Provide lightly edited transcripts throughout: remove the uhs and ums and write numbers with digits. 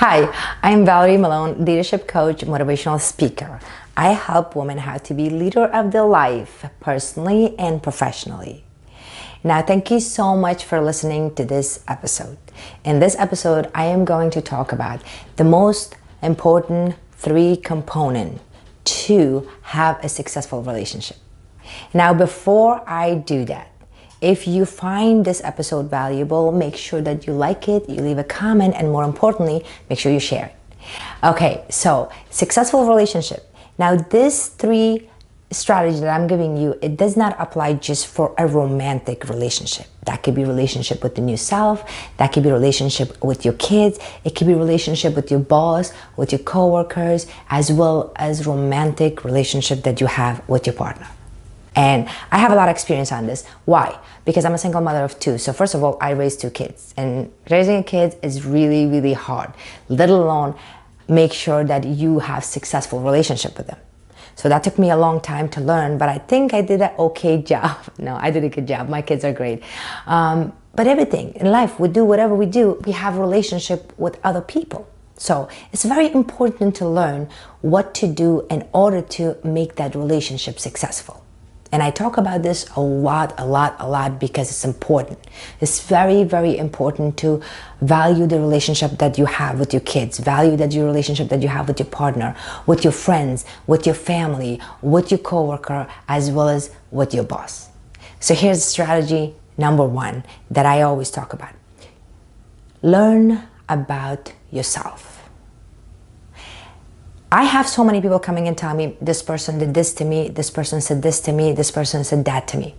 Hi, I'm Valery Molone, leadership coach, motivational speaker. I help women how to be leader of their life, personally and professionally. Now, thank you so much for listening to this episode. In this episode, I am going to talk about the most important 3 components to have a successful relationship. Now, before I do that, if you find this episode valuable, make sure that you like it, you leave a comment, and more importantly, make sure you share it. Okay, so successful relationship. Now, this 3 strategy that I'm giving you, it does not apply just for a romantic relationship. That could be relationship with the new self, that could be relationship with your kids, it could be relationship with your boss, with your coworkers, as well as romantic relationship that you have with your partner. And I have a lot of experience on this. Why? Because I'm a single mother of 2. So first of all, I raised 2 kids. And raising a kid is really, really hard. Let alone make sure that you have successful relationship with them. So that took me a long time to learn, but I think I did an okay job. No, I did a good job. My kids are great. But everything in life, we do whatever we do, we have a relationship with other people. So it's very important to learn what to do in order to make that relationship successful. And I talk about this a lot because it's important. It's very, very important to value the relationship that you have with your kids, value that your relationship that you have with your partner, with your friends, with your family, with your coworker, as well as with your boss. So here's strategy number 1 that I always talk about. Learn about yourself. I have so many people coming and telling me, this person did this to me, this person said this to me, this person said that to me.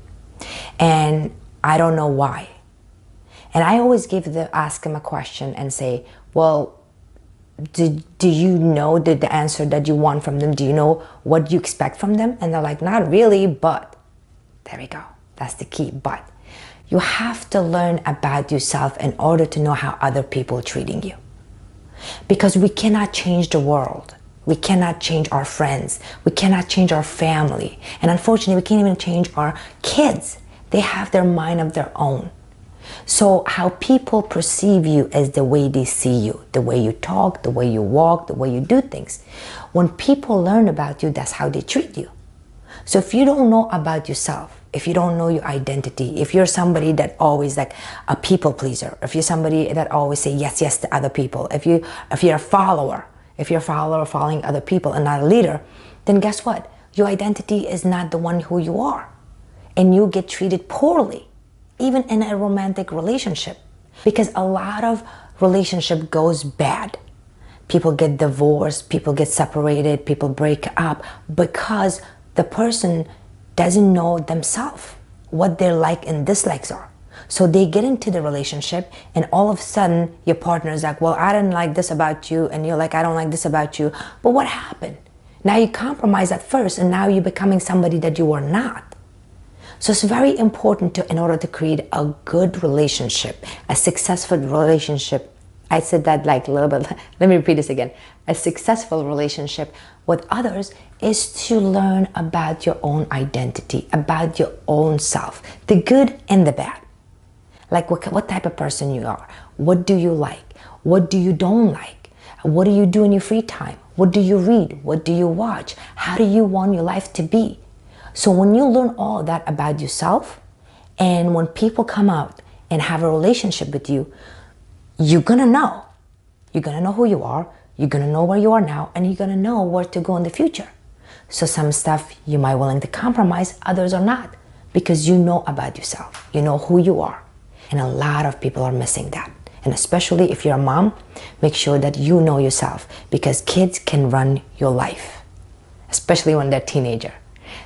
And I don't know why. And I always ask them a question and say, well, do you know the answer that you want from them? Do you know what you expect from them? And they're like, not really, but there we go. That's the key, but. You have to learn about yourself in order to know how other people are treating you. Because we cannot change the world. We cannot change our friends. We cannot change our family. And unfortunately, we can't even change our kids. They have their mind of their own. So how people perceive you is the way they see you, the way you talk, the way you walk, the way you do things. When people learn about you, that's how they treat you. So if you don't know about yourself, if you don't know your identity, if you're somebody that always like a people pleaser, if you're somebody that always say yes to other people, if you're a follower, if you're a follower following other people and not a leader, then guess what? Your identity is not the one who you are. And you get treated poorly, even in a romantic relationship. Because a lot of relationship goes bad. People get divorced, people get separated, people break up because the person doesn't know themselves, what their like and dislikes are. So they get into the relationship and all of a sudden your partner is like, well, I didn't like this about you. And you're like, I don't like this about you. But what happened? Now you compromise at first and now you're becoming somebody that you are not. So it's very important in order to create a good relationship, a successful relationship. I said that like a little bit, let me repeat this again. A successful relationship with others is to learn about your own identity, about your own self, the good and the bad. Like what type of person you are. What do you like? What do you don't like? What do you do in your free time? What do you read? What do you watch? How do you want your life to be? So when you learn all that about yourself, and when people come out and have a relationship with you, you're gonna know. You're gonna know who you are, you're gonna know where you are now, and you're gonna know where to go in the future. So some stuff you might be willing to compromise, others are not. Because you know about yourself. You know who you are. And a lot of people are missing that. And especially if you're a mom, make sure that you know yourself because kids can run your life, especially when they're teenager.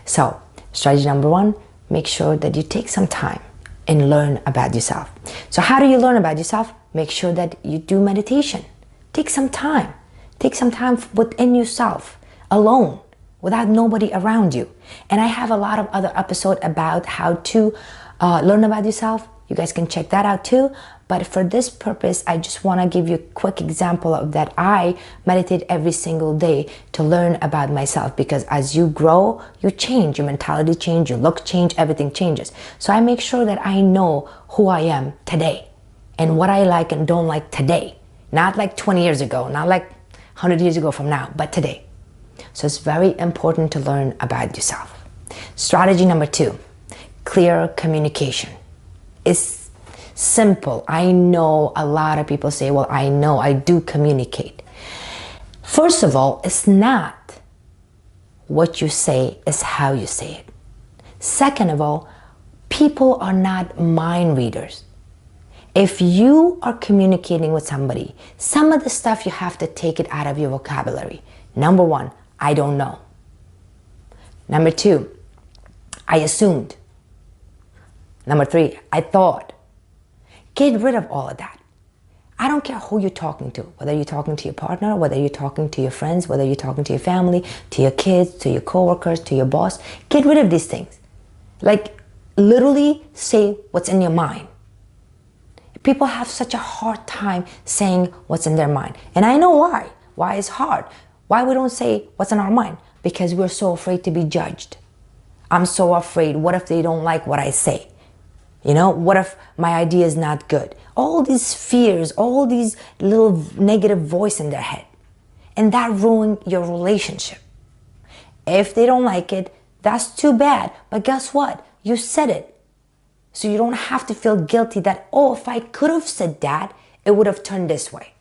So strategy number 1, make sure that you take some time and learn about yourself. So how do you learn about yourself? Make sure that you do meditation. Take some time. Take some time within yourself, alone, without nobody around you. And I have a lot of other episodes about how to learn about yourself. You guys can check that out too. But for this purpose, I just want to give you a quick example of that. I meditate every single day to learn about myself because as you grow, you change, your mentality changes, your look change, everything changes. So I make sure that I know who I am today and what I like and don't like today. Not like 20 years ago, not like 100 years ago from now, but today. So it's very important to learn about yourself. Strategy number 2, clear communication. It's simple. I know a lot of people say, well, I know I do communicate. First of all, it's not what you say, it's how you say it. Second of all, people are not mind readers. If you are communicating with somebody, some of the stuff you have to take it out of your vocabulary. Number 1, I don't know. Number 2, I assumed. Number 3, I thought. Get rid of all of that. I don't care who you're talking to, whether you're talking to your partner, whether you're talking to your friends, whether you're talking to your family, to your kids, to your coworkers, to your boss. Get rid of these things. Like, literally say what's in your mind. People have such a hard time saying what's in their mind. And I know why. Why it's hard. Why we don't say what's in our mind? Because we're so afraid to be judged. I'm so afraid. What if they don't like what I say? You know, what if my idea is not good? All these fears, all these little negative voice in their head. And that ruins your relationship. If they don't like it, that's too bad. But guess what? You said it. So you don't have to feel guilty that, oh, if I could have said that, it would have turned this way.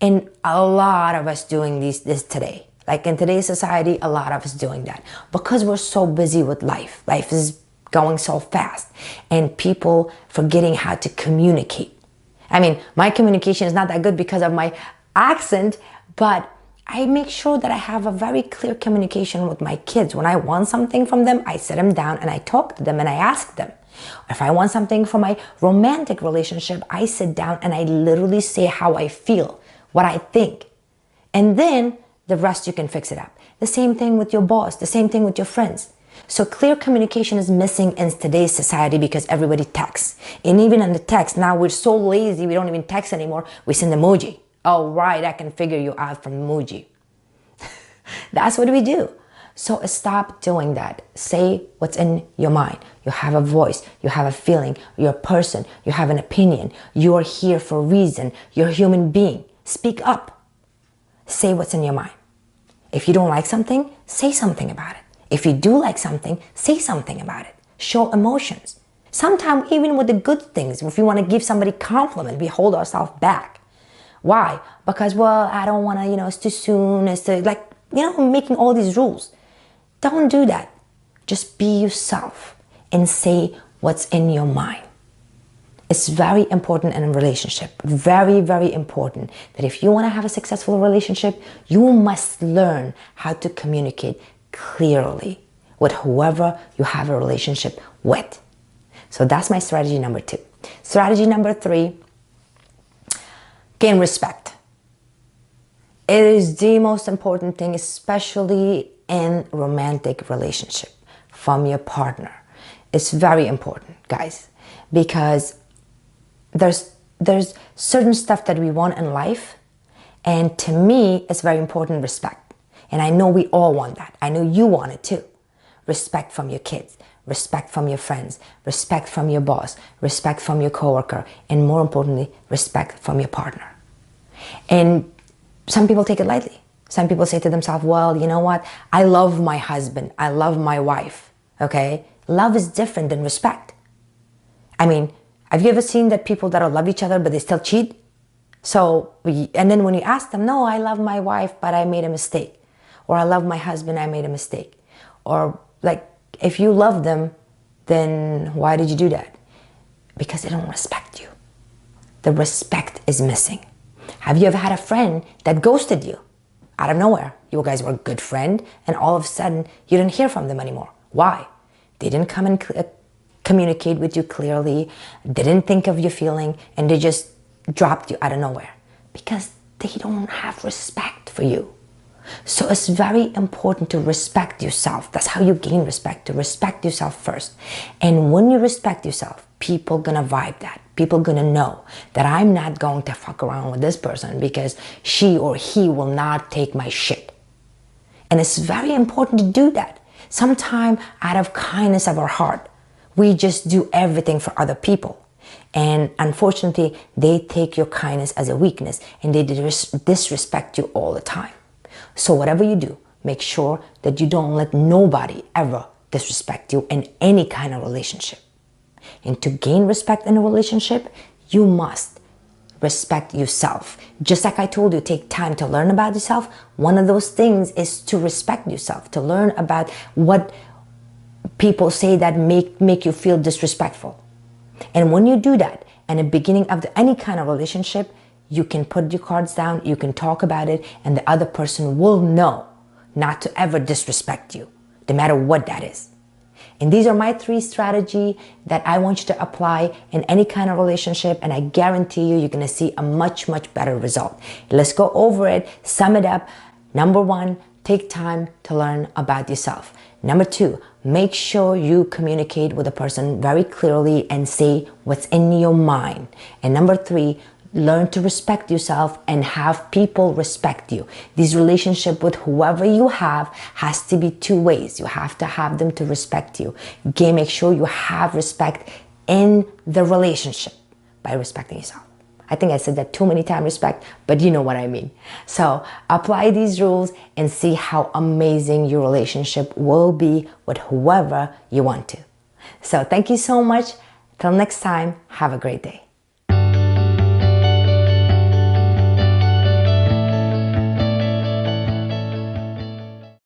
And a lot of us doing this today. Like in today's society, a lot of us doing that. Because we're so busy with life. Life is going so fast. And people forgetting how to communicate. I mean, my communication is not that good because of my accent, but I make sure that I have a very clear communication with my kids. When I want something from them, I sit them down and I talk to them and I ask them. If I want something from my romantic relationship, I sit down and I literally say how I feel, what I think. And then the rest you can fix it up. The same thing with your boss, the same thing with your friends. So clear communication is missing in today's society because everybody texts. And even in the text, now we're so lazy, we don't even text anymore. We send emoji. Oh, right, I can figure you out from emoji. That's what we do. So stop doing that. Say what's in your mind. You have a voice. You have a feeling. You're a person. You have an opinion. You are here for a reason. You're a human being. Speak up. Say what's in your mind. If you don't like something, say something about it. If you do like something, say something about it. Show emotions. Sometimes even with the good things, if you want to give somebody compliment, we hold ourselves back. Why? Because, well, I don't want to, it's too soon. It's too, making all these rules. Don't do that. Just be yourself and say what's in your mind. It's very important in a relationship. Very, very important that if you want to have a successful relationship, you must learn how to communicate clearly with whoever you have a relationship with. So that's my strategy number 2. Strategy number 3, gain respect. It is the most important thing, especially in romantic relationship from your partner. It's very important, guys, because there's certain stuff that we want in life, and to me, it's very important, respect. And I know we all want that. I know you want it too. Respect from your kids, respect from your friends, respect from your boss, respect from your coworker, and more importantly, respect from your partner. And some people take it lightly. Some people say to themselves, well, you know what? I love my husband. I love my wife. Okay? Love is different than respect. I mean, have you ever seen that people that love each other, but they still cheat? And then when you ask them, no, I love my wife, but I made a mistake. Or I love my husband, I made a mistake. Or like, if you love them, then why did you do that? Because they don't respect you. The respect is missing. Have you ever had a friend that ghosted you out of nowhere? You guys were a good friend, and all of a sudden, you didn't hear from them anymore. Why? They didn't come and communicate with you clearly, they didn't think of your feeling, and they just dropped you out of nowhere. Because they don't have respect for you. So it's very important to respect yourself. That's how you gain respect, to respect yourself first. And when you respect yourself, people gonna vibe that. People gonna know that I'm not going to fuck around with this person because she or he will not take my shit. And it's very important to do that. Sometimes out of kindness of our heart, we just do everything for other people. And unfortunately, they take your kindness as a weakness and they disrespect you all the time. So whatever you do, make sure that you don't let nobody ever disrespect you in any kind of relationship. And to gain respect in a relationship, you must respect yourself. Just like I told you, take time to learn about yourself. One of those things is to respect yourself, to learn about what people say that make you feel disrespectful. And when you do that, in the beginning of any kind of relationship, you can put your cards down, you can talk about it, and the other person will know not to ever disrespect you, no matter what that is. And these are my 3 strategies that I want you to apply in any kind of relationship, and I guarantee you're going to see a much, much better result. Let's go over it, sum it up. Number 1, take time to learn about yourself. Number 2, make sure you communicate with a person very clearly and say what's in your mind. And number 3, learn to respect yourself and have people respect you. This relationship with whoever you have has to be 2 ways. You have to have them to respect you. Again, make sure you have respect in the relationship by respecting yourself. I think I said that too many times, respect, but you know what I mean. So apply these rules and see how amazing your relationship will be with whoever you want to. So thank you so much. Till next time, have a great day.